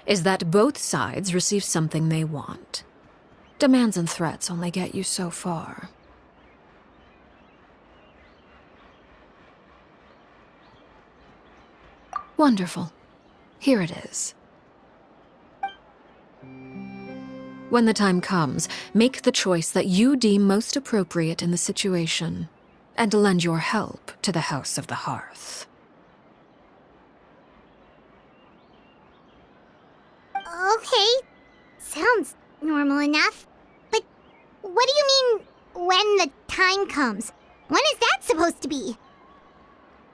is that both sides receive something they want. Demands and threats only get you so far. Wonderful. Here it is. When the time comes, make the choice that you deem most appropriate in the situation, and lend your help to the House of the Hearth. Okay, sounds normal enough. But what do you mean, when the time comes? When is that supposed to be?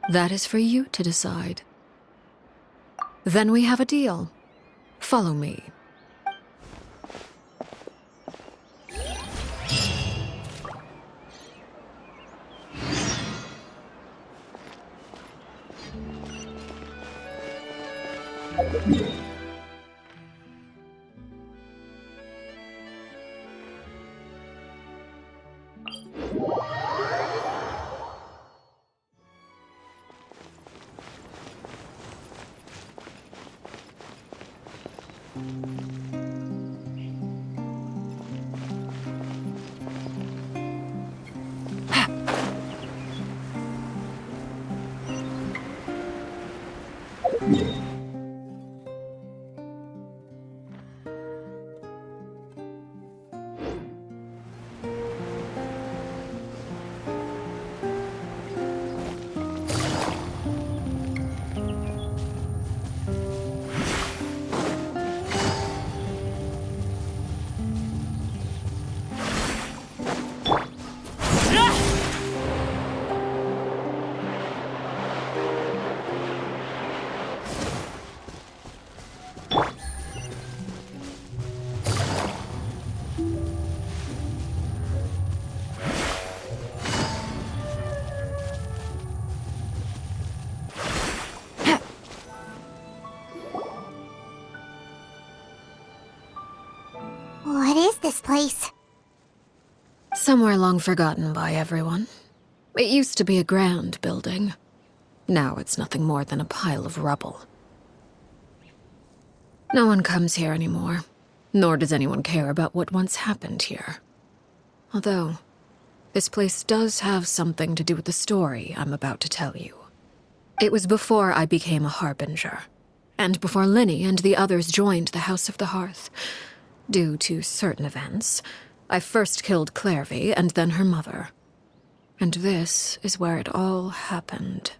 That is for you to decide. Then we have a deal. Follow me. What is this place? Somewhere long forgotten by everyone. It used to be a grand building. Now it's nothing more than a pile of rubble. No one comes here anymore, nor does anyone care about what once happened here. Although, this place does have something to do with the story I'm about to tell you. It was before I became a Harbinger, and before Linny and the others joined the House of the Hearth. Due to certain events, I first killed Clairvy and then her mother. And this is where it all happened.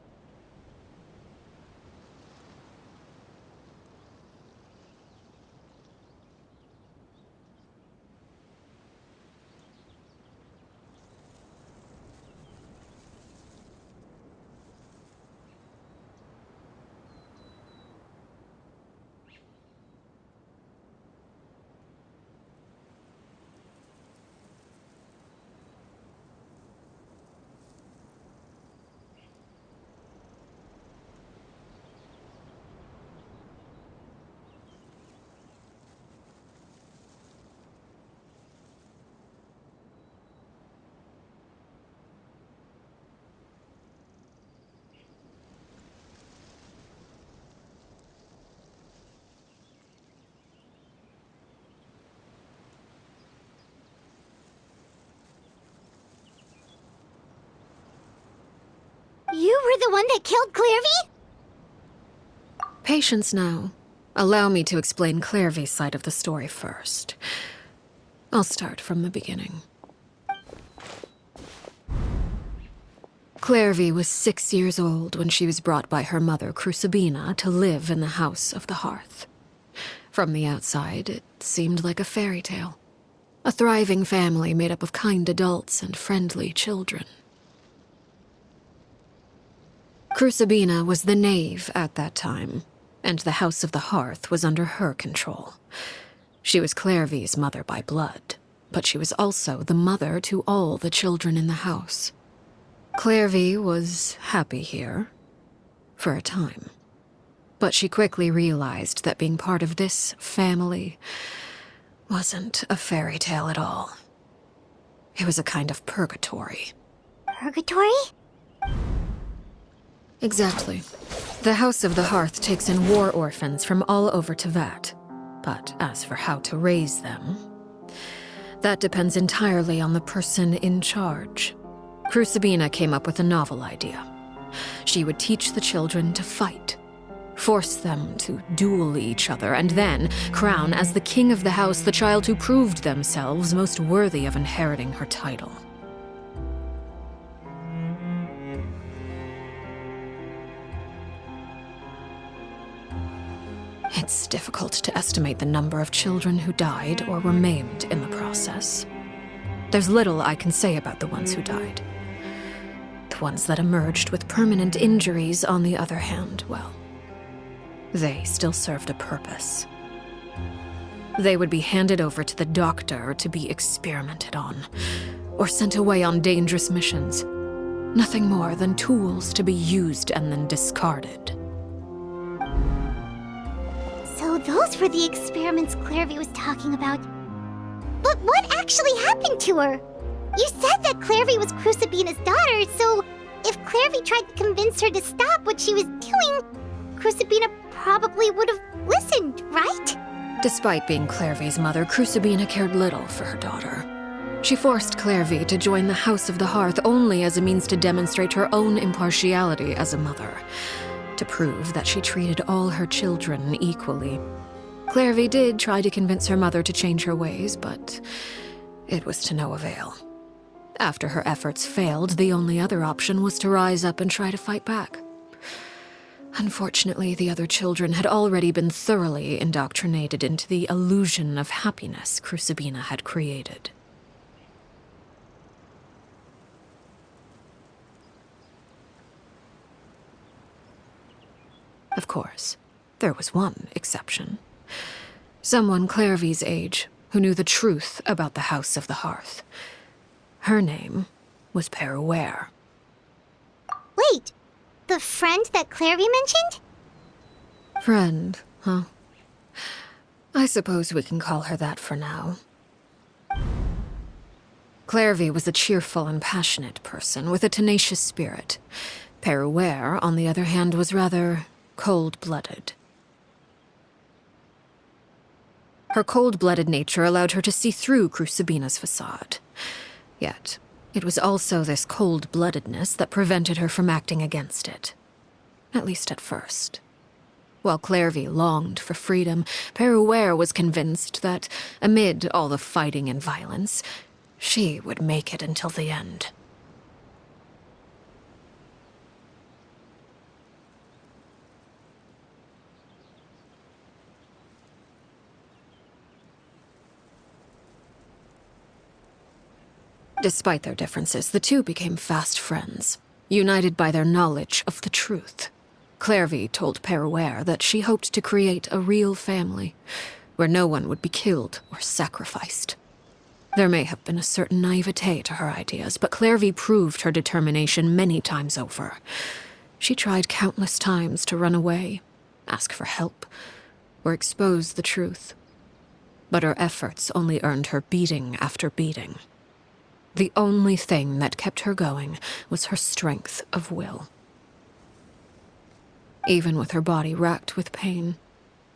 You were the one that killed Clairvy? Patience now. Allow me to explain Clairvy's side of the story first. I'll start from the beginning. Clairvy was 6 years old when she was brought by her mother, Crucibina, to live in the House of the Hearth. From the outside, it seemed like a fairy tale. A thriving family made up of kind adults and friendly children. Crucibina was the knave at that time, and the House of the Hearth was under her control. She was Clairvy's mother by blood, but she was also the mother to all the children in the house. Clairvy was happy here, for a time. But she quickly realized that being part of this family wasn't a fairy tale at all. It was a kind of purgatory. Purgatory? Exactly. The House of the Hearth takes in war orphans from all over Tevat. But as for how to raise them, that depends entirely on the person in charge. Crucibina came up with a novel idea. She would teach the children to fight, force them to duel each other, and then crown as the king of the house the child who proved themselves most worthy of inheriting her title. It's difficult to estimate the number of children who died or were maimed in the process. There's little I can say about the ones who died. The ones that emerged with permanent injuries, on the other hand, well, they still served a purpose. They would be handed over to the doctor to be experimented on, or sent away on dangerous missions. Nothing more than tools to be used and then discarded. So those were the experiments Clairvy was talking about. But what actually happened to her? You said that Clairvy was Crucibina's daughter, so if Clairvy tried to convince her to stop what she was doing, Crucibina probably would have listened, right? Despite being Clairvy's mother, Crucibina cared little for her daughter. She forced Clairvy to join the House of the Hearth only as a means to demonstrate her own impartiality as a mother, to prove that she treated all her children equally. Clairvy did try to convince her mother to change her ways, but it was to no avail. After her efforts failed, the only other option was to rise up and try to fight back. Unfortunately, the other children had already been thoroughly indoctrinated into the illusion of happiness Crucibina had created. Of course, there was one exception. Someone Clairvy's age who knew the truth about the House of the Hearth. Her name was Peruere. Wait, the friend that Clairvy mentioned? Friend, huh? I suppose we can call her that for now. Clairvy was a cheerful and passionate person with a tenacious spirit. Peruere, on the other hand, was rather cold-blooded. Her cold-blooded nature allowed her to see through Crucibina's facade. Yet, it was also this cold-bloodedness that prevented her from acting against it. At least at first. While Clairvy longed for freedom, Peruere was convinced that, amid all the fighting and violence, she would make it until the end. Despite their differences, the two became fast friends, united by their knowledge of the truth. Clairvy told Peruere that she hoped to create a real family, where no one would be killed or sacrificed. There may have been a certain naivete to her ideas, but Clairvy proved her determination many times over. She tried countless times to run away, ask for help, or expose the truth. But her efforts only earned her beating after beating. The only thing that kept her going was her strength of will. Even with her body racked with pain,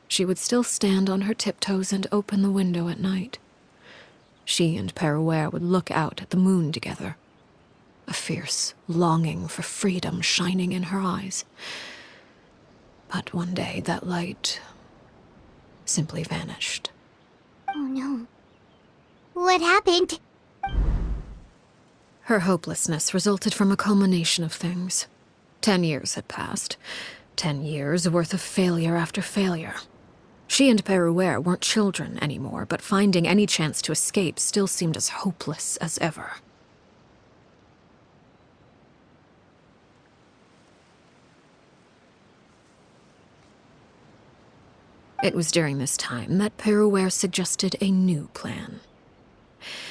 she would still stand on her tiptoes and open the window at night. She and Peruere would look out at the moon together, a fierce longing for freedom shining in her eyes. But one day that light simply vanished. Oh no. What happened? Her hopelessness resulted from a culmination of things. 10 years had passed. 10 years worth of failure after failure. She and Peruere weren't children anymore, but finding any chance to escape still seemed as hopeless as ever. It was during this time that Peruere suggested a new plan.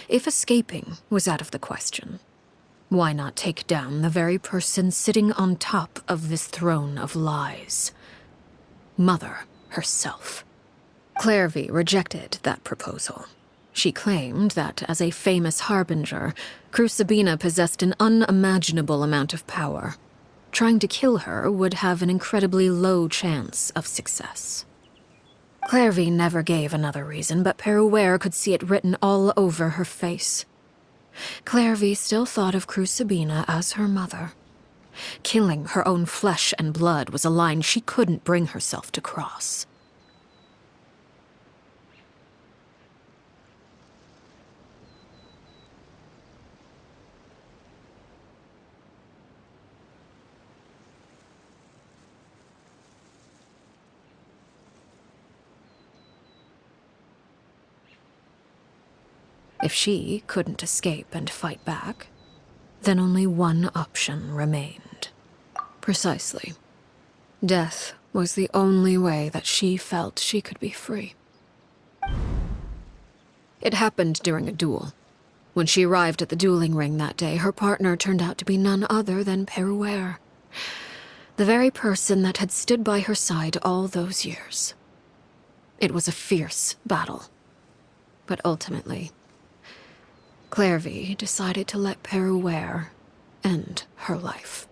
If escaping was out of the question, why not take down the very person sitting on top of this throne of lies? Mother herself. Clairvy rejected that proposal. She claimed that, as a famous harbinger, Crucibina possessed an unimaginable amount of power. trying to kill her would have an incredibly low chance of success. Clairvy never gave another reason, but Peruere could see it written all over her face. Clairvy still thought of Crucibina as her mother. Killing her own flesh and blood was a line she couldn't bring herself to cross. If she couldn't escape and fight back, then only one option remained. Precisely. Death was the only way that she felt she could be free. It happened during a duel. When she arrived at the dueling ring that day, her partner turned out to be none other than Peruere, the very person that had stood by her side all those years. It was a fierce battle, but ultimately, Clairvy decided to let Peruere end her life.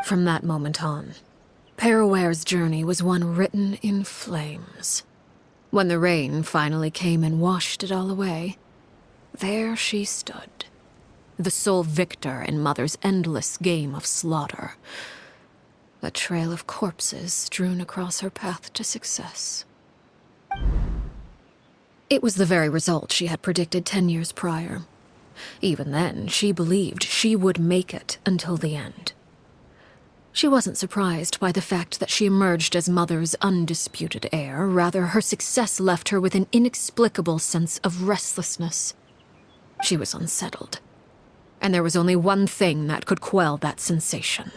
From that moment on, Peruere's journey was one written in flames. When the rain finally came and washed it all away, there she stood, the sole victor in Mother's endless game of slaughter. A trail of corpses strewn across her path to success. It was the very result she had predicted 10 years prior. Even then, she believed she would make it until the end. She wasn't surprised by the fact that she emerged as Mother's undisputed heir. Rather, her success left her with an inexplicable sense of restlessness. She was unsettled. And there was only one thing that could quell that sensation.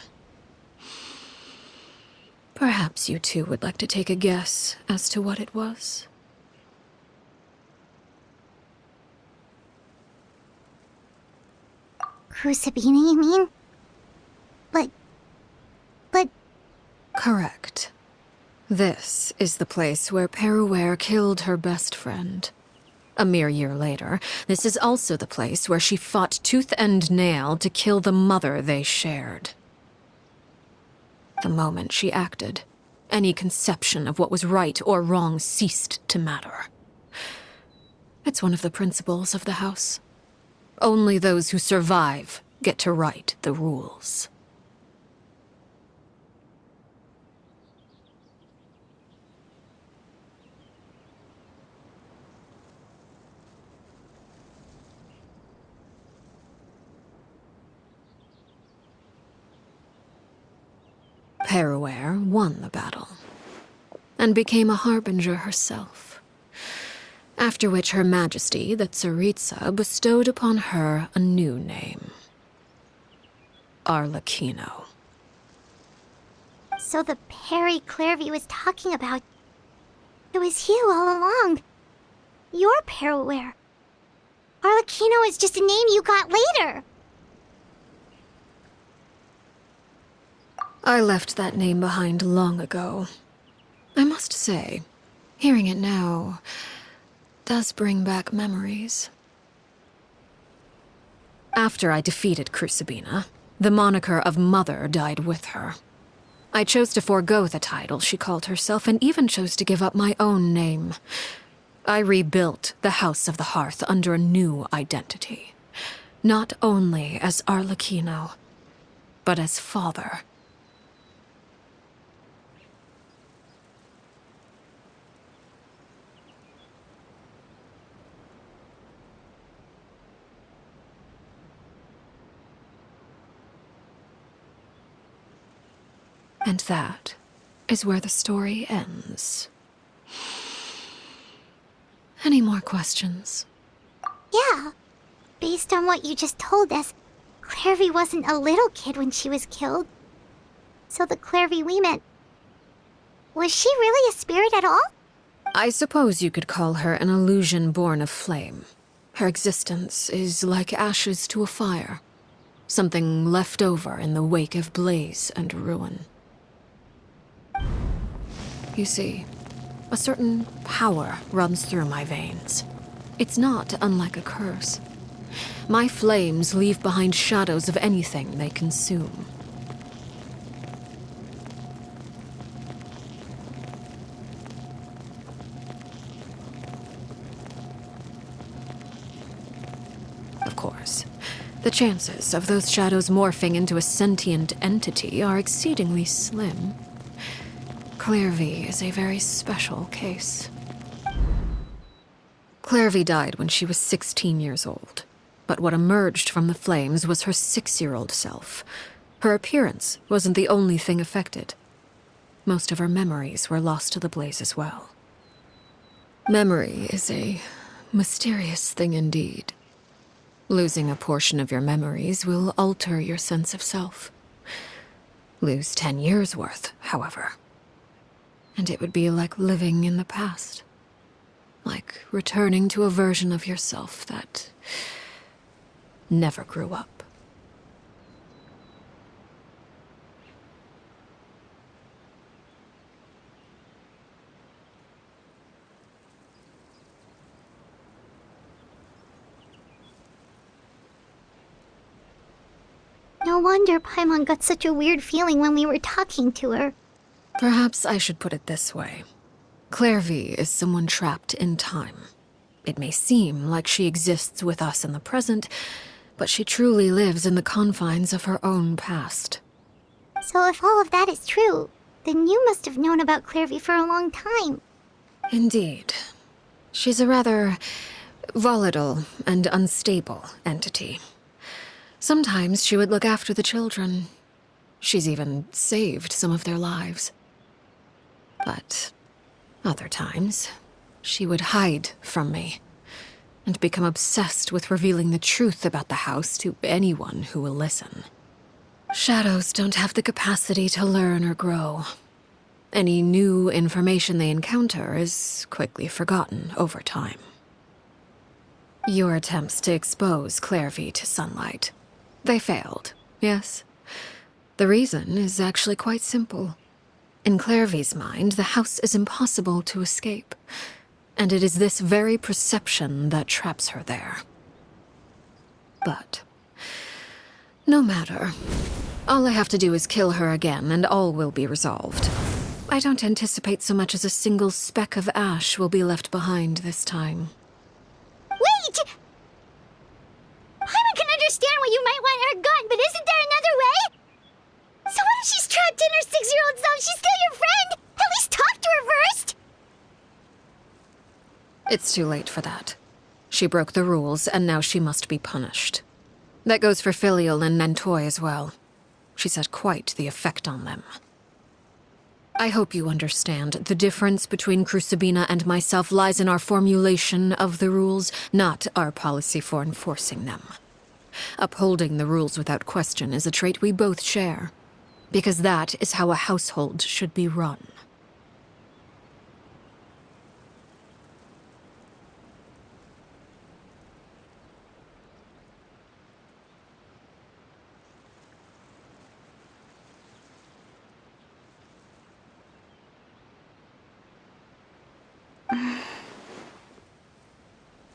Perhaps you two would like to take a guess as to what it was? Crucibina, you mean? But... Correct. This is the place where Peruere killed her best friend. A mere year later, this is also the place where she fought tooth and nail to kill the mother they shared. The moment she acted, any conception of what was right or wrong ceased to matter. It's one of the principles of the house. Only those who survive get to write the rules. Peruere won the battle, and became a harbinger herself, after which Her Majesty, the Tsaritsa, bestowed upon her a new name. Arlecchino. So the Perry Clairvy was talking about... It was you all along. You're Peruere. Arlecchino is just a name you got later. I left that name behind long ago. I must say, hearing it now does bring back memories. After I defeated Crucibina, the moniker of Mother died with her. I chose to forego the title she called herself, and even chose to give up my own name. I rebuilt the House of the Hearth under a new identity. Not only as Arlecchino, but as father. And that is where the story ends. Any more questions? Yeah. Based on what you just told us, Clairvy wasn't a little kid when she was killed. So the Clairvy we met... Was she really a spirit at all? I suppose you could call her an illusion born of flame. Her existence is like ashes to a fire. Something left over in the wake of blaze and ruin. You see, a certain power runs through my veins. It's not unlike a curse. My flames leave behind shadows of anything they consume. Of course, the chances of those shadows morphing into a sentient entity are exceedingly slim. Clairvy is a very special case. Clairvy died when she was 16 years old, but what emerged from the flames was her 6-year-old self. Her appearance wasn't the only thing affected. Most of her memories were lost to the blaze as well. Memory is a mysterious thing indeed. Losing a portion of your memories will alter your sense of self. Lose 10 years' worth, however, and it would be like living in the past. Like returning to a version of yourself that never grew up. No wonder Paimon got such a weird feeling when we were talking to her. Perhaps I should put it this way. Clairvy is someone trapped in time. It may seem like she exists with us in the present, but she truly lives in the confines of her own past. So if all of that is true, then you must have known about Clairvy for a long time. Indeed. She's a rather volatile and unstable entity. Sometimes she would look after the children. She's even saved some of their lives. But other times, she would hide from me and become obsessed with revealing the truth about the house to anyone who will listen. Shadows don't have the capacity to learn or grow. Any new information they encounter is quickly forgotten over time. Your attempts to expose Clairvy to sunlight, they failed, yes? The reason is actually quite simple. In Clairvy's mind, the house is impossible to escape, and it is this very perception that traps her there. But no matter. All I have to do is kill her again, and all will be resolved. I don't anticipate so much as a single speck of ash will be left behind this time. Wait! Paimon can understand why you might want her gone, but isn't there another way? So what if she's trapped in her 6-year-old self? She's still your friend! At least talk to her first! It's too late for that. She broke the rules, and now she must be punished. That goes for Filial and Nantoy as well. She's had quite the effect on them. I hope you understand. The difference between Crucibina and myself lies in our formulation of the rules, not our policy for enforcing them. Upholding the rules without question is a trait we both share, because that is how a household should be run.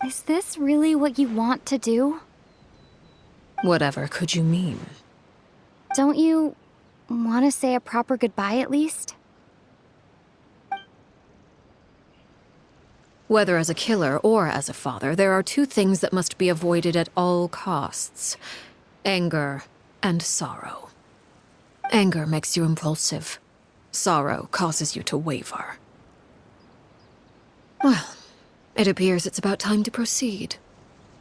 Is this really what you want to do? Whatever could you mean? Don't you want to say a proper goodbye at least? Whether as a killer or as a father, there are two things that must be avoided at all costs: anger and sorrow. Anger makes you impulsive. Sorrow causes you to waver. Well, it appears it's about time to proceed.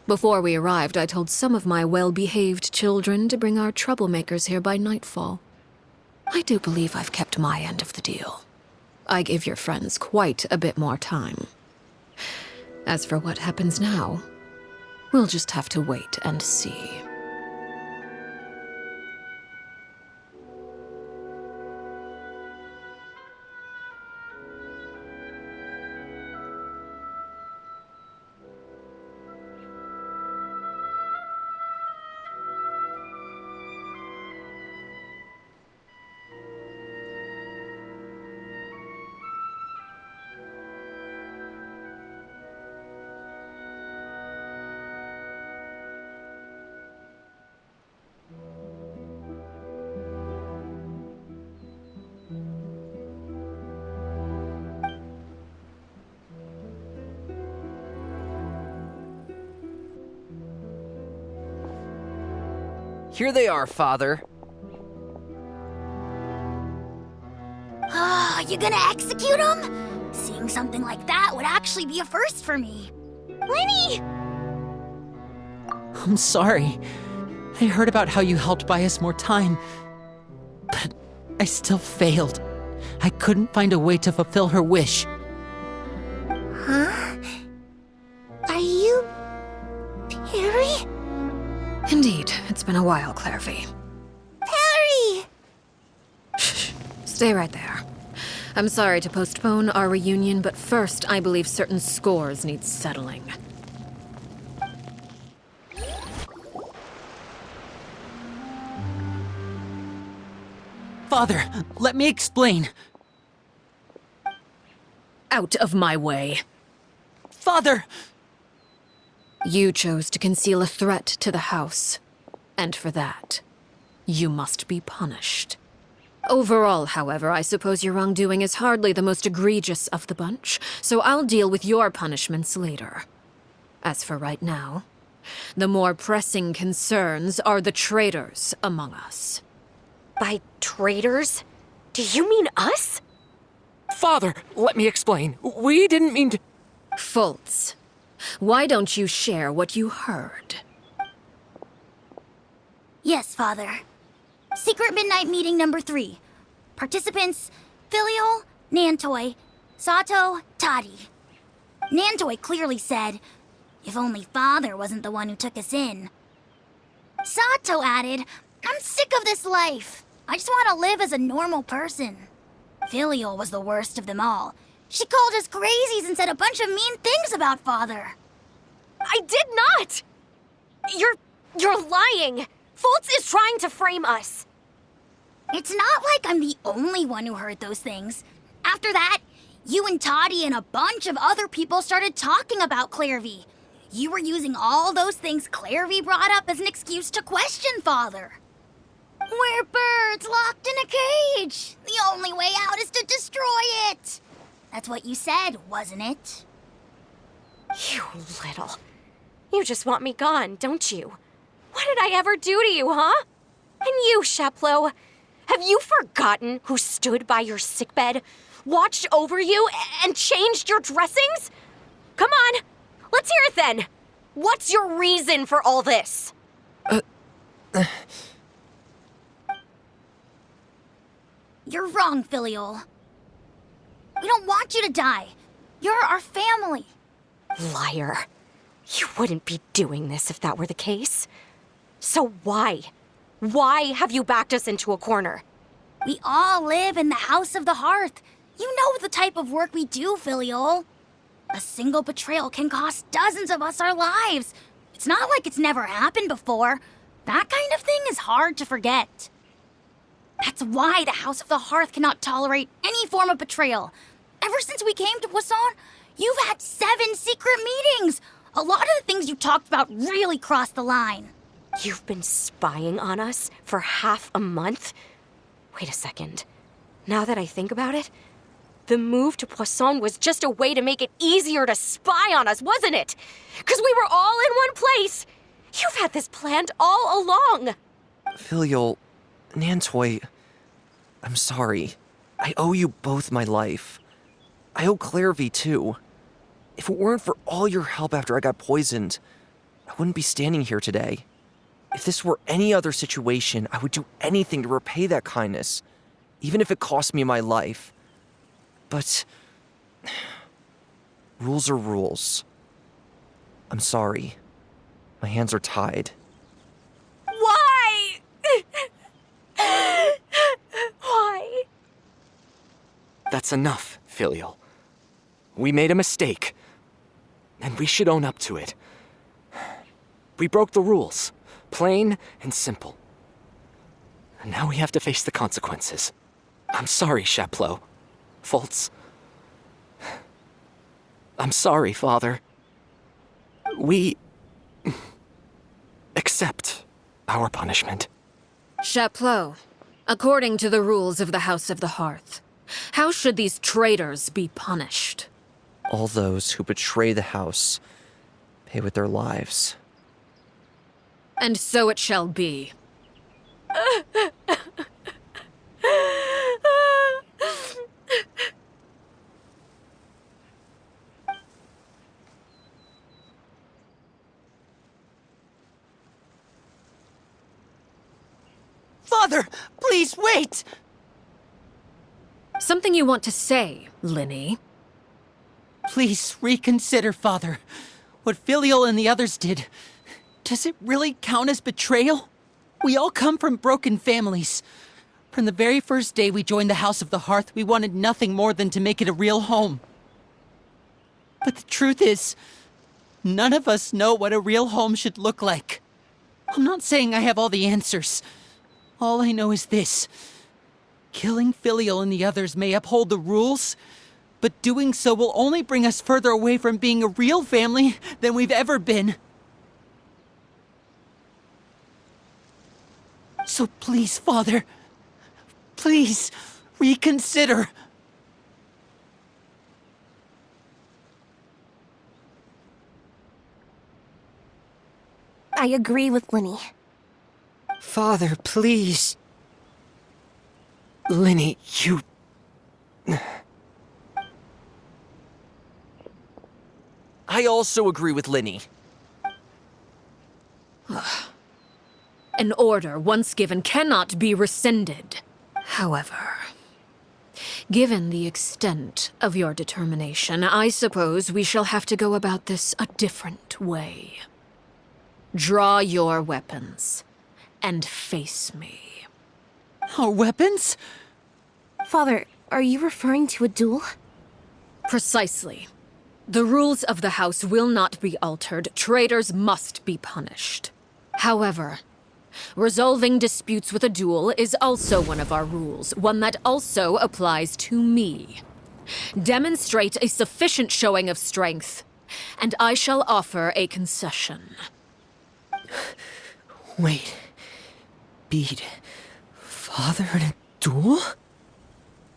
Before we arrived, I told some of my well-behaved children to bring our troublemakers here by nightfall. I do believe I've kept my end of the deal. I gave your friends quite a bit more time. As for what happens now, we'll just have to wait and see. Here they are, Father. You gonna execute him? Seeing something like that would actually be a first for me. Lenny! I'm sorry. I heard about how you helped buy us more time. But I still failed. I couldn't find a way to fulfill her wish. Huh? Are you... Perry? Indeed, it's been a while, Clairvy. Perry! Shh, stay right there. I'm sorry to postpone our reunion, but first I believe certain scores need settling. Father, let me explain. Out of my way. Father! You chose to conceal a threat to the house, and for that, you must be punished. Overall, however, I suppose your wrongdoing is hardly the most egregious of the bunch, so I'll deal with your punishments later. As for right now, the more pressing concerns are the traitors among us. By traitors? Do you mean us? Father, let me explain. We didn't mean to... Fultz, why don't you share what you heard? Yes, Father. Secret Midnight Meeting number 3. Participants, Filial, Nantoy, Sato, Toddy. Nantoy clearly said, if only Father wasn't the one who took us in. Sato added, I'm sick of this life. I just want to live as a normal person. Filial was the worst of them all. She called us crazies and said a bunch of mean things about Father. I did not! You're lying! Fultz is trying to frame us. It's not like I'm the only one who heard those things. After that, you and Toddy and a bunch of other people started talking about Clairvy. You were using all those things Clairvy brought up as an excuse to question Father. We're birds locked in a cage. The only way out is to destroy it. That's what you said, wasn't it? You little. You just want me gone, don't you? What did I ever do to you, huh? And you, Sheplo, have you forgotten who stood by your sickbed, watched over you, and changed your dressings? Come on, let's hear it then. What's your reason for all this? You're wrong, Filial. We don't want you to die. You're our family. Liar. You wouldn't be doing this if that were the case. So why? Why have you backed us into a corner? We all live in the House of the Hearth. You know the type of work we do, Filial. A single betrayal can cost dozens of us our lives. It's not like it's never happened before. That kind of thing is hard to forget. That's why the House of the Hearth cannot tolerate any form of betrayal. Ever since we came to Poisson, you've had 7 secret meetings. A lot of the things you talked about really crossed the line. You've been spying on us for half a month? Wait a second. Now that I think about it, the move to Poisson was just a way to make it easier to spy on us, wasn't it? Because we were all in one place. You've had this planned all along. Filial, Nantoy, I'm sorry. I owe you both my life. I owe Clairvy too. If it weren't for all your help after I got poisoned, I wouldn't be standing here today. If this were any other situation, I would do anything to repay that kindness, even if it cost me my life. But rules are rules. I'm sorry. My hands are tied. Why? Why? That's enough, Filial. We made a mistake, and we should own up to it. We broke the rules, plain and simple. And now we have to face the consequences. I'm sorry, Sheplo. Fultz. I'm sorry, Father. We accept our punishment. Chapleau, according to the rules of the House of the Hearth, how should these traitors be punished? All those who betray the house pay with their lives. And so it shall be. Father, please wait! Something you want to say, Linny? Please reconsider, Father. What Filial and the others did, does it really count as betrayal? We all come from broken families. From the very first day we joined the House of the Hearth, we wanted nothing more than to make it a real home. But the truth is, none of us know what a real home should look like. I'm not saying I have all the answers. All I know is this. Killing Filial and the others may uphold the rules, but doing so will only bring us further away from being a real family than we've ever been. So please, Father, please reconsider. I agree with Linny. Father, please. Linny, you... I also agree with Linny. An order once given cannot be rescinded. However, given the extent of your determination, I suppose we shall have to go about this a different way. Draw your weapons and face me. Our weapons? Father, are you referring to a duel? Precisely. The rules of the house will not be altered. Traitors must be punished. However, resolving disputes with a duel is also one of our rules, one that also applies to me. Demonstrate a sufficient showing of strength, and I shall offer a concession. Wait. Beat Father in a duel?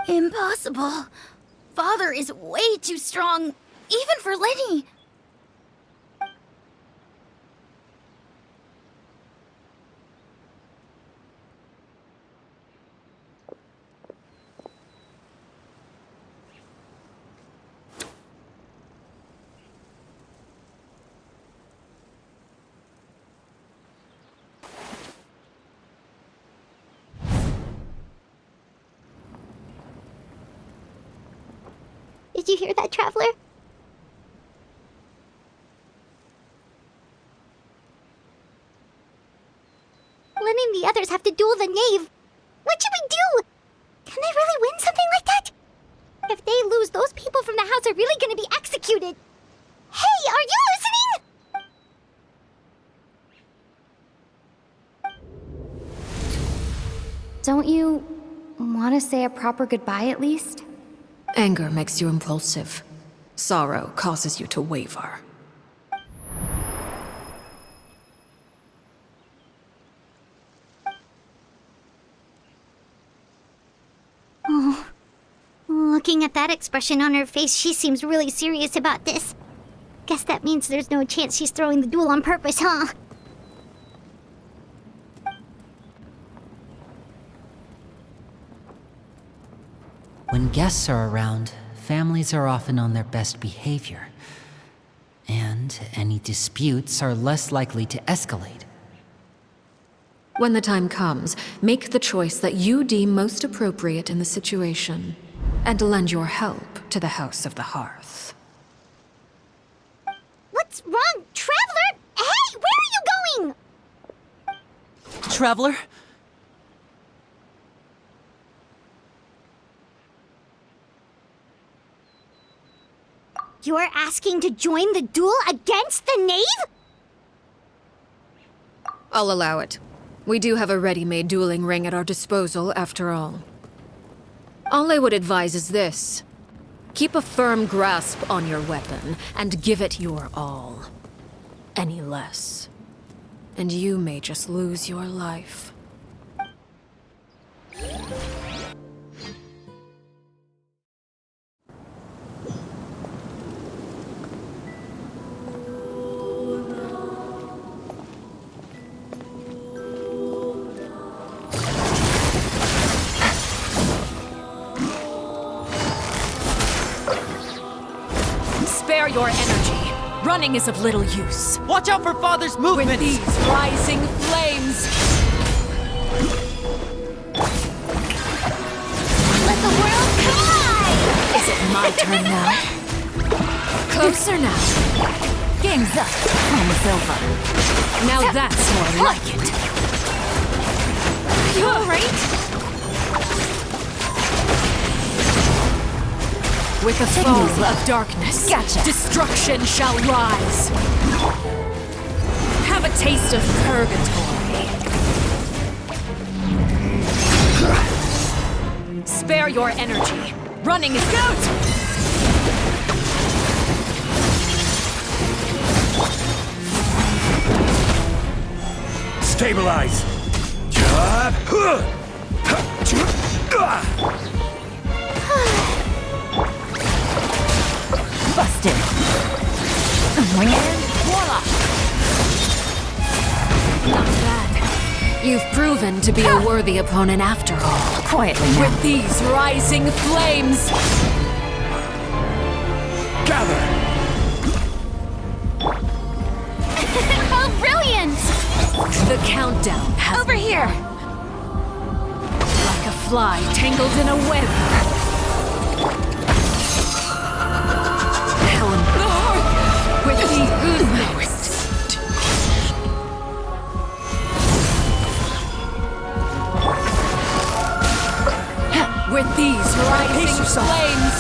Impossible. Father is way too strong, even for Linny. Did you hear that, Traveler? Lenny and the others have to duel the knave. What should we do? Can they really win something like that? If they lose, those people from the house are really gonna be executed. Hey, are you listening? Don't you want to say a proper goodbye at least? Anger makes you impulsive. Sorrow causes you to waver. Oh, looking at that expression on her face, she seems really serious about this. Guess that means there's no chance she's throwing the duel on purpose, huh? When guests are around, families are often on their best behavior. And any disputes are less likely to escalate. When the time comes, make the choice that you deem most appropriate in the situation, and lend your help to the House of the Hearth. What's wrong, Traveler? Hey, where are you going? Traveler? You're asking to join the duel against the knave? I'll allow it. We do have a ready-made dueling ring at our disposal, after all. All I would advise is this. Keep a firm grasp on your weapon, and give it your all. Any less, and you may just lose your life. your energy. Running is of little use. Watch out for Father's movements! With these rising flames, Let the world collide! is it my turn now? Closer now. Game's up. Almost over. Now that's more like it. You alright? With the foam of darkness, Gotcha. destruction shall rise. Have a taste of purgatory. Spare your energy. Running is out! Stabilize! Busted. Wing it. Voila. Not bad. You've proven to be a worthy opponent after all. Quietly now. With these rising flames, Gather! Oh, brilliant! the countdown has Over here! like a fly tangled in a web. Helen, the hearth with these movements. With these rising flames,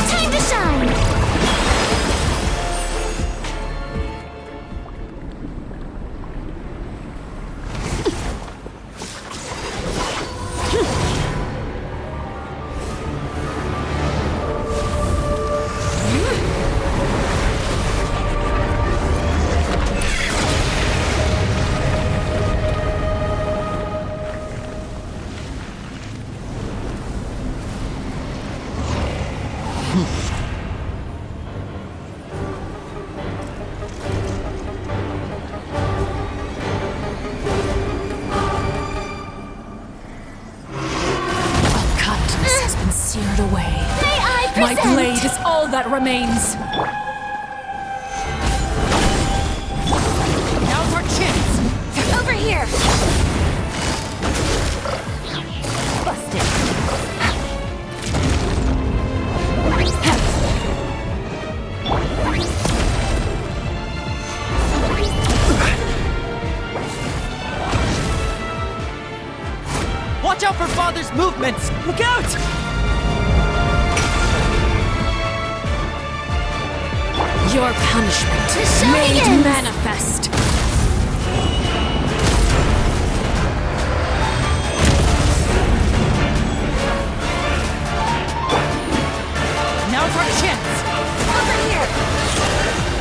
Time to shine! kindness has been seared away. May I My present? blade is all that remains. Now's our chance! Over here! Busted. Watch out for Father's movements! Look out! Your punishment show made begins. manifest. Now's our chance! Over here!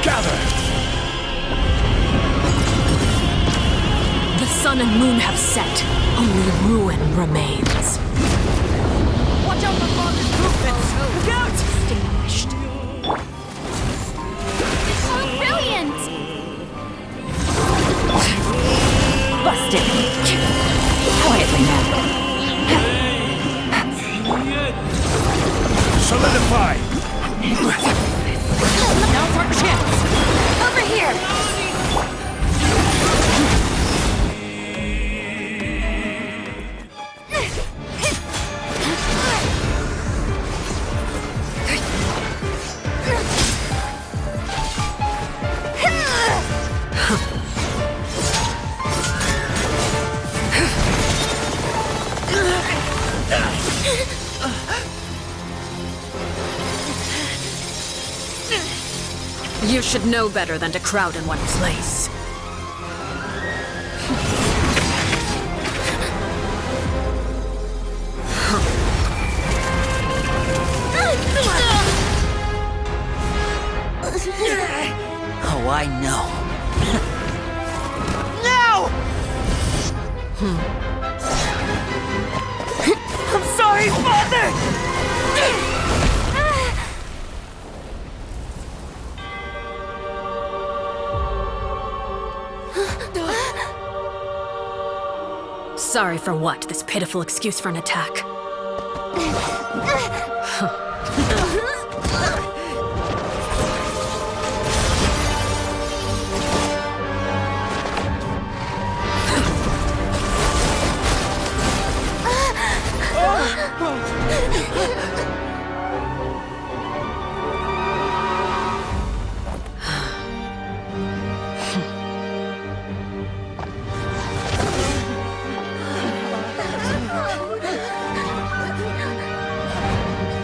Gather! The sun and moon have set. Only ruin remains. Watch out for Father's movements! Look out! Extinguished. Oh, brilliant! Busted. Quietly now. Solidify! Now's our chance! Over here! You should know better than to crowd in one place. Oh, I know. No! I'm sorry, Father! Sorry for what? This pitiful excuse for an attack?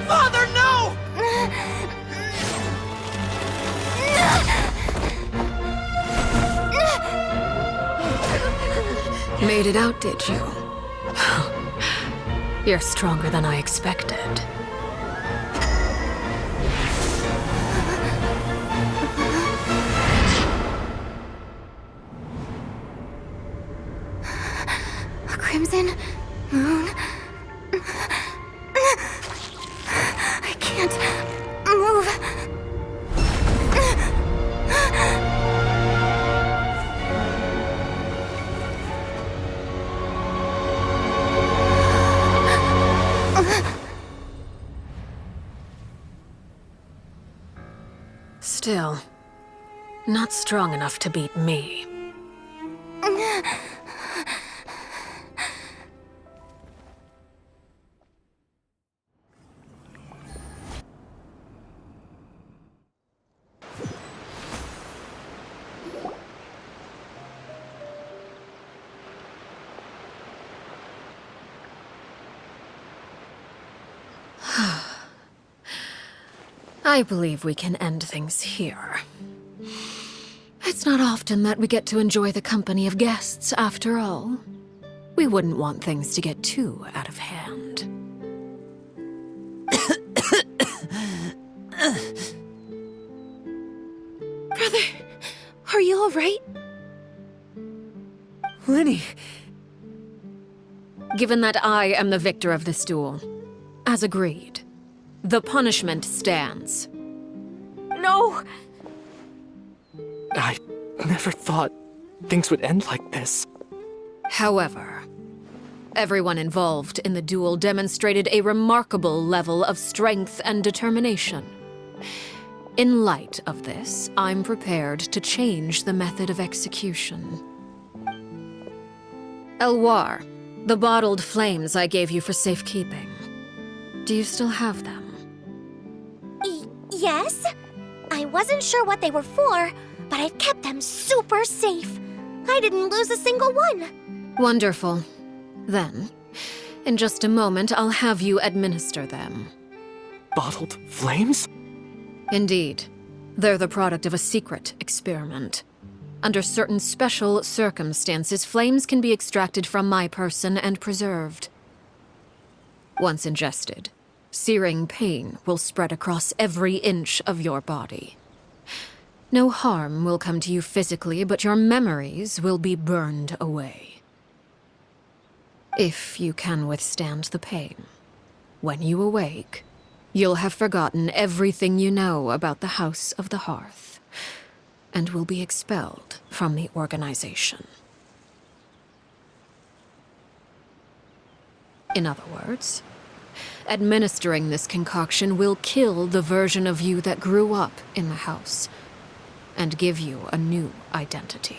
Father, no! Made it out, did you? You're stronger than I expected. A crimson moon. I can't move. Still, not strong enough to beat me. I believe we can end things here. It's not often that we get to enjoy the company of guests, after all. We wouldn't want things to get too out of hand. Brother, are you all right? Lenny. Given that I am the victor of this duel, as agreed, the punishment stands. No! I never thought things would end like this. However, everyone involved in the duel demonstrated a remarkable level of strength and determination. In light of this, I'm prepared to change the method of execution. Elwar, the bottled flames I gave you for safekeeping. Do you still have them? Yes? I wasn't sure what they were for, but I've kept them super safe. I didn't lose a single one. Wonderful. Then, in just a moment, I'll have you administer them. Bottled flames? Indeed. They're the product of a secret experiment. Under certain special circumstances, flames can be extracted from my person and preserved. Once ingested, searing pain will spread across every inch of your body. No harm will come to you physically, but your memories will be burned away. If you can withstand the pain, when you awake, you'll have forgotten everything you know about the House of the Hearth, and will be expelled from the organization. In other words, administering this concoction will kill the version of you that grew up in the house, and give you a new identity.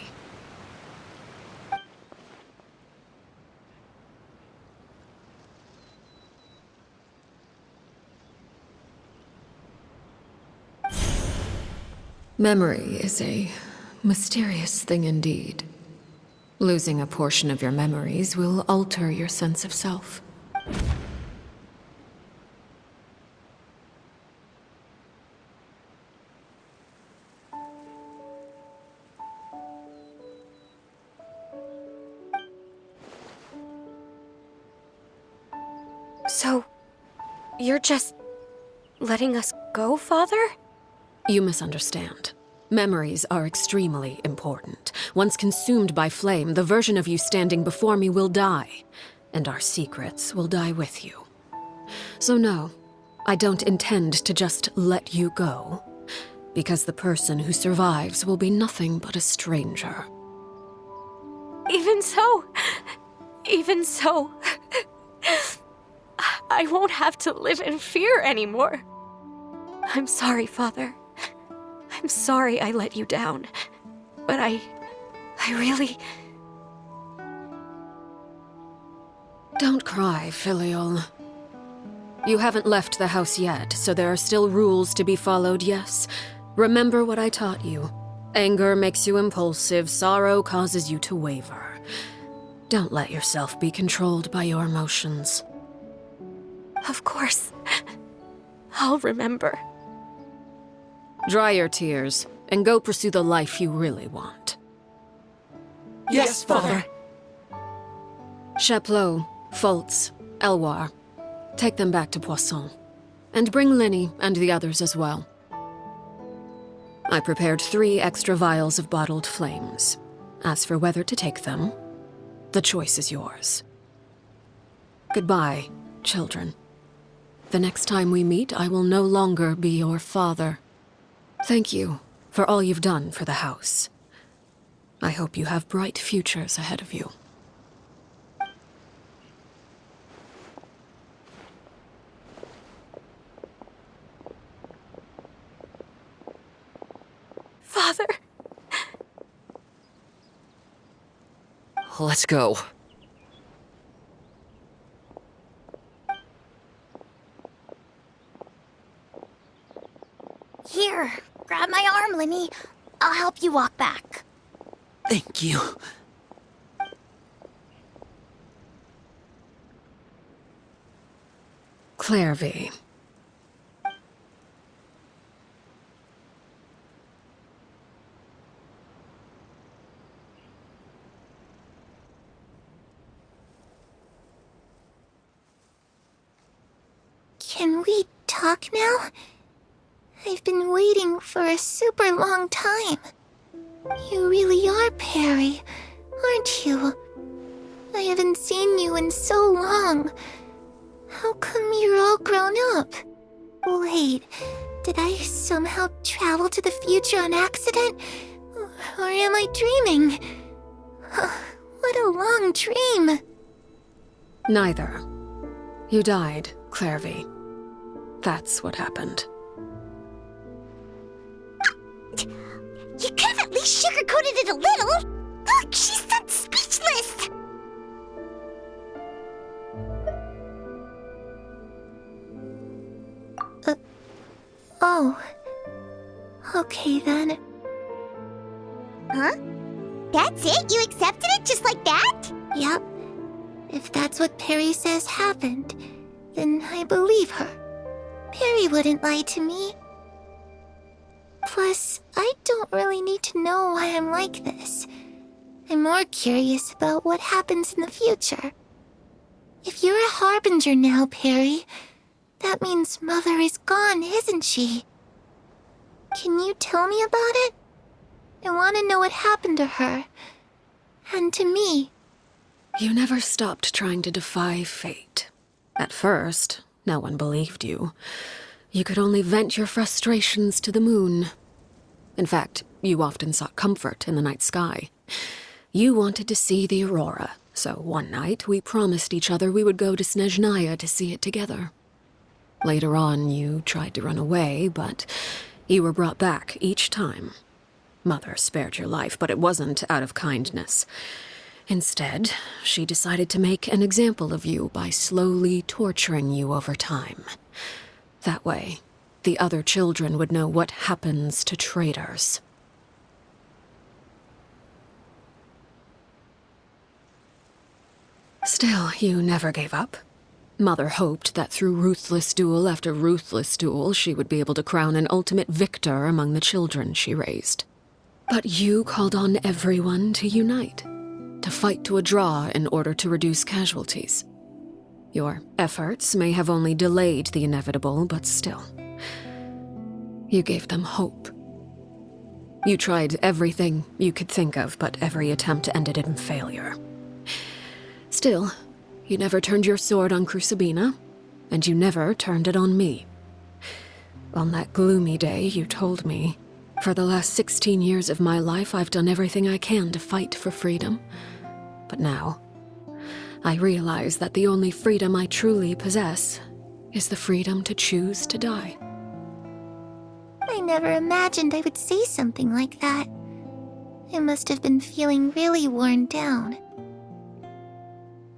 Memory is a mysterious thing indeed. Losing a portion of your memories will alter your sense of self. So, you're just letting us go, Father? You misunderstand. Memories are extremely important. Once consumed by flame, the version of you standing before me will die, and our secrets will die with you. So no, I don't intend to just let you go, because the person who survives will be nothing but a stranger. Even so, Even so, I won't have to live in fear anymore. I'm sorry, Father. I'm sorry I let you down. But I really... Don't cry, Filial. You haven't left the house yet, so there are still rules to be followed, yes? Remember what I taught you. Anger makes you impulsive, sorrow causes you to waver. Don't let yourself be controlled by your emotions. Of course. I'll remember. Dry your tears, and go pursue the life you really want. Yes, Father. Chaplot, Foltz, Elwar. Take them back to Poisson. And bring Linny and the others as well. I prepared 3 extra vials of bottled flames. As for whether to take them, the choice is yours. Goodbye, children. The next time we meet, I will no longer be your father. Thank you for all you've done for the house. I hope you have bright futures ahead of you. Father. Let's go. Here, grab my arm, Linny. I'll help you walk back. Thank you. Clairvy. Can we talk now? I've been waiting for a super long time. You really are Perry, aren't you? I haven't seen you in so long. How come you're all grown up? Wait, did I somehow travel to the future on accident? Or am I dreaming? What a long dream. Neither. You died, Clairvy. That's what happened. You could have at least sugarcoated it a little. Look, she's so speechless. Oh. Okay then. Huh? That's it? You accepted it just like that? Yep. If that's what Perry says happened, then I believe her. Perry wouldn't lie to me. Plus, I don't really need to know why I'm like this. I'm more curious about what happens in the future. If you're a harbinger now, Perry, that means Mother is gone, isn't she? Can you tell me about it? I want to know what happened to her. And to me. You never stopped trying to defy fate. At first, no one believed you. You could only vent your frustrations to the moon. In fact, you often sought comfort in the night sky. You wanted to see the aurora, so one night we promised each other we would go to Snezhnaya to see it together. Later on, you tried to run away, but you were brought back each time. Mother spared your life, but it wasn't out of kindness. Instead, she decided to make an example of you by slowly torturing you over time. That way, the other children would know what happens to traitors. Still, you never gave up. Mother hoped that through ruthless duel after ruthless duel, she would be able to crown an ultimate victor among the children she raised. But you called on everyone to unite, to fight to a draw in order to reduce casualties. Your efforts may have only delayed the inevitable, but still. You gave them hope. You tried everything you could think of, but every attempt ended in failure. Still, you never turned your sword on Crucibina, and you never turned it on me. On that gloomy day, you told me, "For the last 16 years of my life, I've done everything I can to fight for freedom. But now, I realize that the only freedom I truly possess is the freedom to choose to die. I never imagined I would say something like that. I must have been feeling really worn down.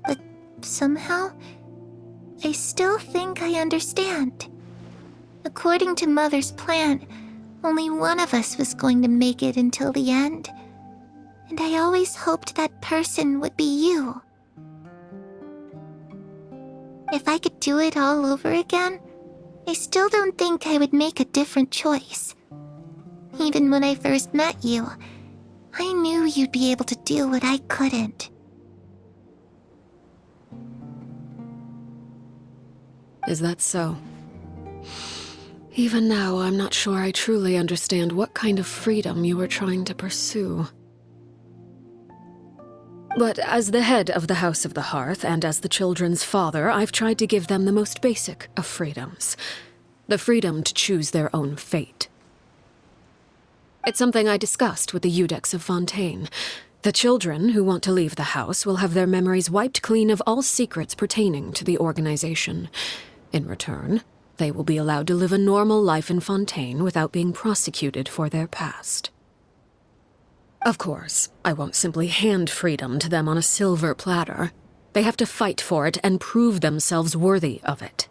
But somehow, I still think I understand. According to Mother's plan, only one of us was going to make it until the end. And I always hoped that person would be you. If I could do it all over again, I still don't think I would make a different choice. Even when I first met you, I knew you'd be able to do what I couldn't. Is that so? Even now, I'm not sure I truly understand what kind of freedom you were trying to pursue. But as the head of the House of the Hearth and as the children's father, I've tried to give them the most basic of freedoms. The freedom to choose their own fate. It's something I discussed with the Iudex of Fontaine. The children who want to leave the house will have their memories wiped clean of all secrets pertaining to the organization. In return, they will be allowed to live a normal life in Fontaine without being prosecuted for their past. Of course, I won't simply hand freedom to them on a silver platter. They have to fight for it and prove themselves worthy of it.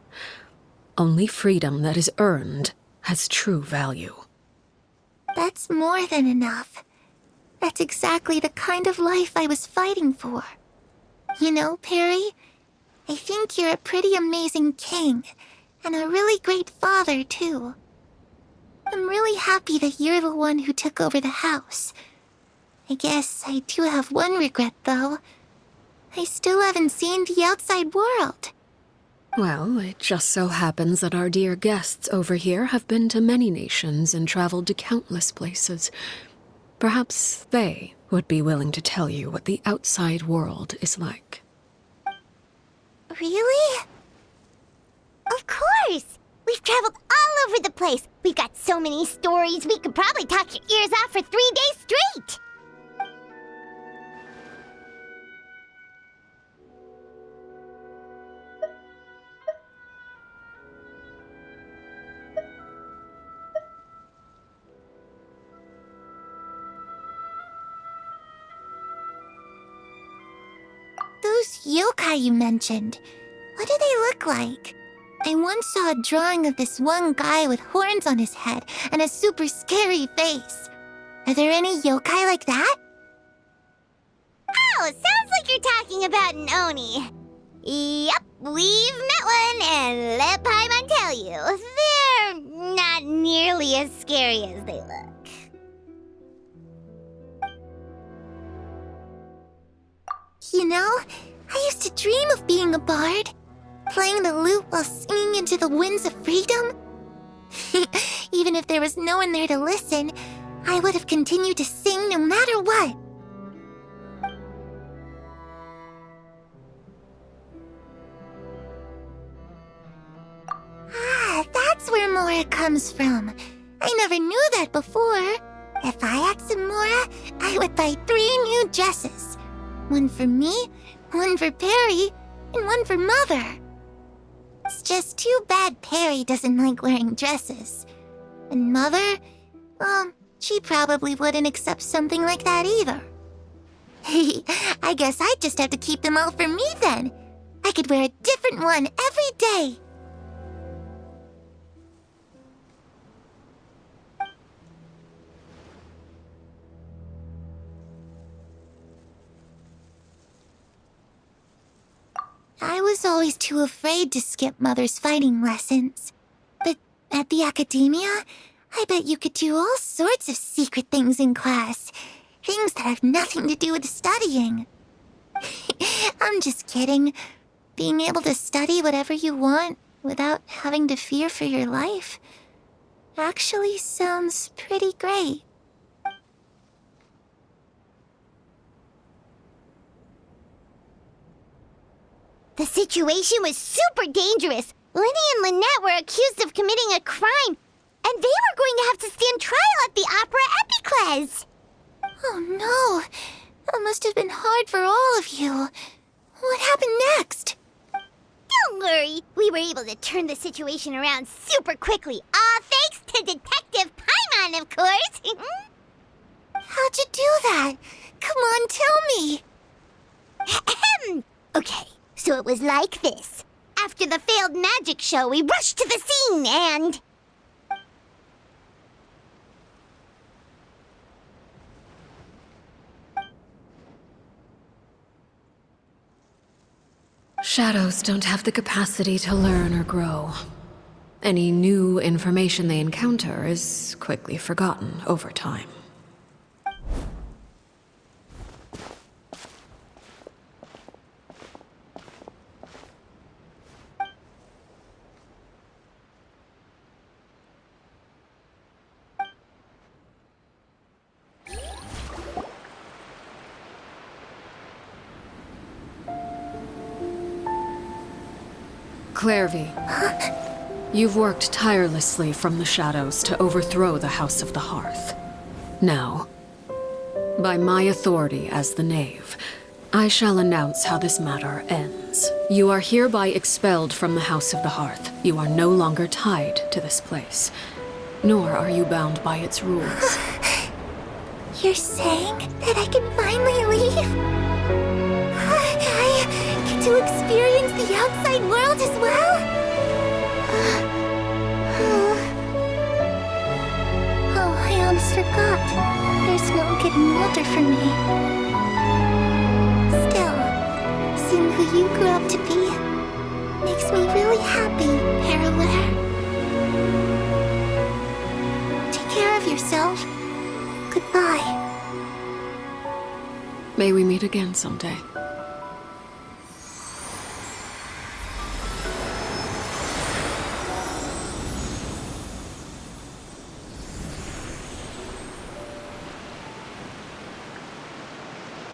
Only freedom that is earned has true value. That's more than enough. That's exactly the kind of life I was fighting for. You know, Perry, I think you're a pretty amazing king, and a really great father, too. I'm really happy that you're the one who took over the house. I guess I do have one regret, though. I still haven't seen the outside world. Well, it just so happens that our dear guests over here have been to many nations and traveled to countless places. Perhaps they would be willing to tell you what the outside world is like. Really? Of course! We've traveled all over the place. We've got so many stories, we could probably talk your ears off for 3 days straight! Those yokai you mentioned, what do they look like? I once saw a drawing of this one guy with horns on his head and a super scary face. Are there any yokai like that? Oh, sounds like you're talking about an Oni. Yep, we've met one, and let Paimon tell you, they're not nearly as scary as they look. You know, I used to dream of being a bard, playing the lute while singing into the winds of freedom. Even if there was no one there to listen, I would have continued to sing no matter what. Ah, that's where Mora comes from. I never knew that before. If I had some Mora, I would buy 3 new dresses. One for me, one for Perry, and one for Mother. It's just too bad Perry doesn't like wearing dresses. And Mother, well, she probably wouldn't accept something like that either. I guess I'd just have to keep them all for me then. I could wear a different one every day. I was always too afraid to skip Mother's fighting lessons. But at the academia, I bet you could do all sorts of secret things in class. Things that have nothing to do with studying. I'm just kidding. Being able to study whatever you want without having to fear for your life actually sounds pretty great. The situation was super dangerous. Lenny and Lynette were accused of committing a crime, and they were going to have to stand trial at the Opera Epicles. Oh no, that must have been hard for all of you. able to turn the situation around super quickly. All thanks to Detective Paimon, of course. How'd you do that? Come on, tell me. Okay, so it was like this. After the failed magic show, we rushed to the scene and... Shadows don't have the capacity to learn or grow. Any new information they encounter is quickly forgotten over time. Clairvy, you've worked tirelessly from the shadows to overthrow the House of the Hearth. Now, by my authority as the Knave, I shall announce how this matter ends. You are hereby expelled from the House of the Hearth. You are no longer tied to this place, nor are you bound by its rules. You're saying that I can finally leave? I get to experience the outside world as well? Oh, I almost forgot. There's no getting older for me. Still, seeing who you grew up to be makes me really happy, Arle. Take care of yourself. Goodbye. May we meet again someday.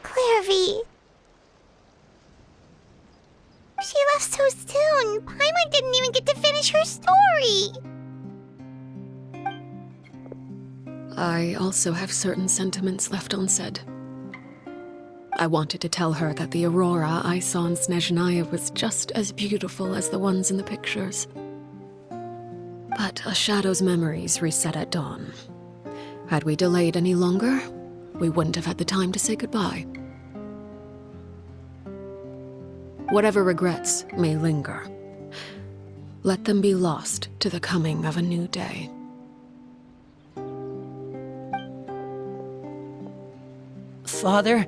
Clairvy. She left so soon. Paimon didn't even get to finish her story. I also have certain sentiments left unsaid. I wanted to tell her that the aurora I saw in Snezhnaya was just as beautiful as the ones in the pictures. But a shadow's memories reset at dawn. Had we delayed any longer, we wouldn't have had the time to say goodbye. Whatever regrets may linger, let them be lost to the coming of a new day. Father?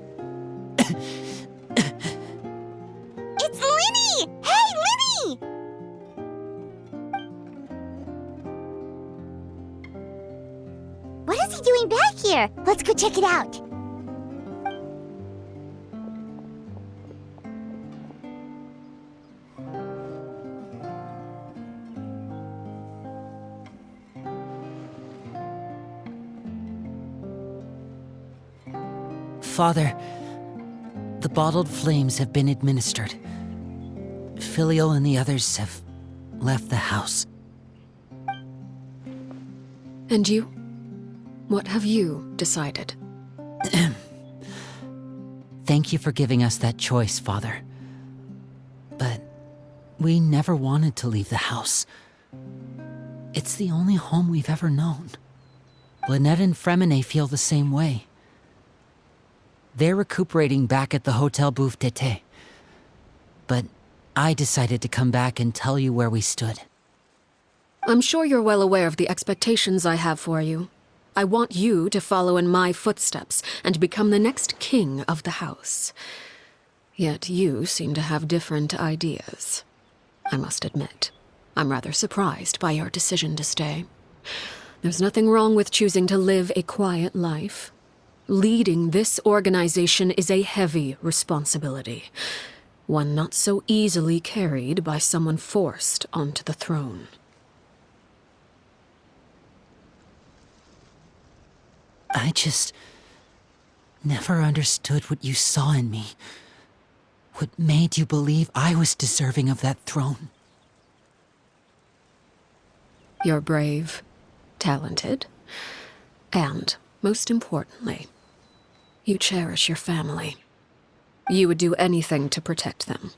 It's Linny! Hey, Linny! What is he doing back here? Let's go check it out. Father, the bottled flames have been administered. Filial and the others have left the house. And you? What have you decided? Thank you for giving us that choice, Father. But we never wanted to leave the house. It's the only home we've ever known. Lynette and Fremine feel the same way. They're recuperating back at the Hotel Bouffe d'été. But I decided to come back and tell you where we stood. I'm sure you're well aware of the expectations I have for you. I want you to follow in my footsteps and become the next king of the house. Yet you seem to have different ideas. I must admit, I'm rather surprised by your decision to stay. There's nothing wrong with choosing to live a quiet life. Leading this organization is a heavy responsibility, one not so easily carried by someone forced onto the throne. I just never understood what you saw in me. What made you believe I was deserving of that throne? You're brave, talented, and, most importantly, you cherish your family. You would do anything to protect them,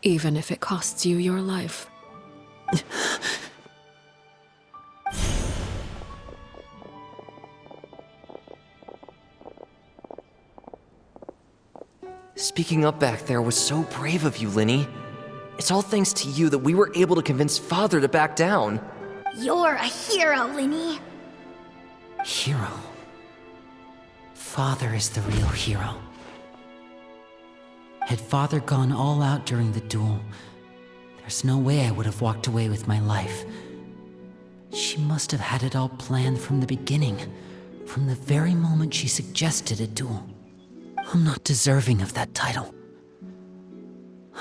even if it costs you your life. Speaking up back there was so brave of you, Linny. It's all thanks to you that we were able to convince Father to back down. You're a hero, Linny. Hero. Father is the real hero. Had Father gone all out during the duel, there's no way I would have walked away with my life. She must have had it all planned from the beginning, from the very moment she suggested a duel. I'm not deserving of that title.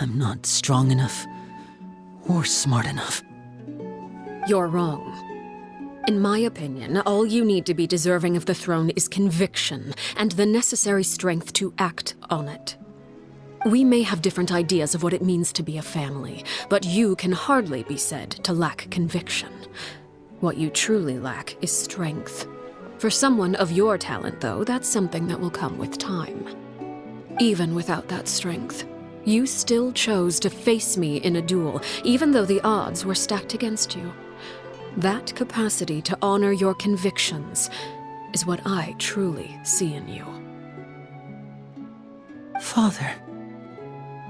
I'm not strong enough or smart enough. You're wrong. In my opinion, all you need to be deserving of the throne is conviction and the necessary strength to act on it. We may have different ideas of what it means to be a family, but you can hardly be said to lack conviction. What you truly lack is strength. For someone of your talent, though, that's something that will come with time. Even without that strength, you still chose to face me in a duel, even though the odds were stacked against you. That capacity to honor your convictions is what I truly see in you. Father.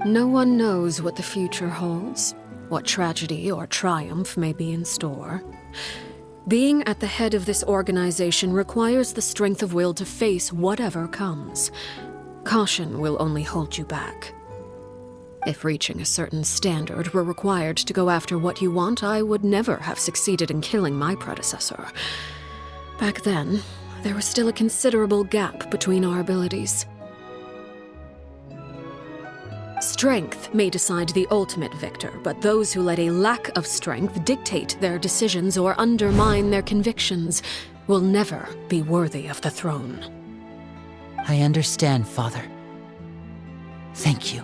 No one knows what the future holds, what tragedy or triumph may be in store. Being at the head of this organization requires the strength of will to face whatever comes. Caution will only hold you back. If reaching a certain standard were required to go after what you want, I would never have succeeded in killing my predecessor. Back then, there was still a considerable gap between our abilities. Strength may decide the ultimate victor, but those who let a lack of strength dictate their decisions or undermine their convictions will never be worthy of the throne. I understand, Father. Thank you.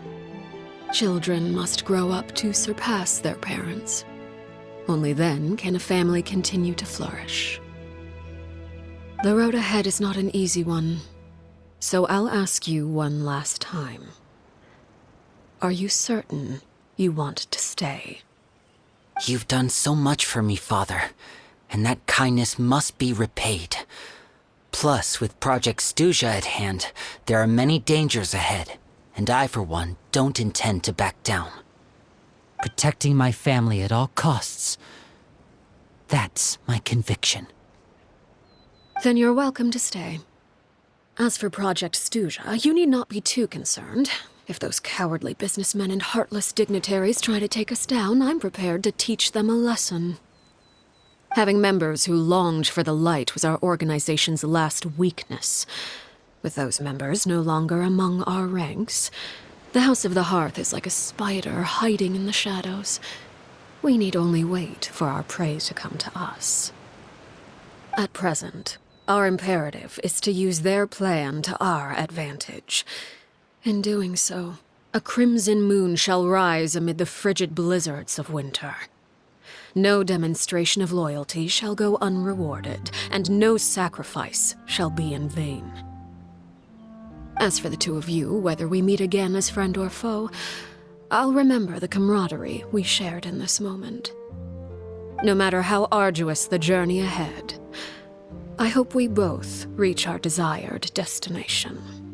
Children must grow up to surpass their parents. Only then can a family continue to flourish. The road ahead is not an easy one, so I'll ask you one last time. Are you certain you want to stay? You've done so much for me, Father, and that kindness must be repaid. Plus, with Project Stuja at hand, there are many dangers ahead, and I, for one, don't intend to back down. Protecting my family at all costs, that's my conviction. Then you're welcome to stay. As for Project Stuja, you need not be too concerned. If those cowardly businessmen and heartless dignitaries try to take us down, I'm prepared to teach them a lesson. Having members who longed for the light was our organization's last weakness. With those members no longer among our ranks, the House of the Hearth is like a spider hiding in the shadows. We need only wait for our prey to come to us. At present, our imperative is to use their plan to our advantage. In doing so, a crimson moon shall rise amid the frigid blizzards of winter. No demonstration of loyalty shall go unrewarded, and no sacrifice shall be in vain. As for the two of you, whether we meet again as friend or foe, I'll remember the camaraderie we shared in this moment. No matter how arduous the journey ahead, I hope we both reach our desired destination.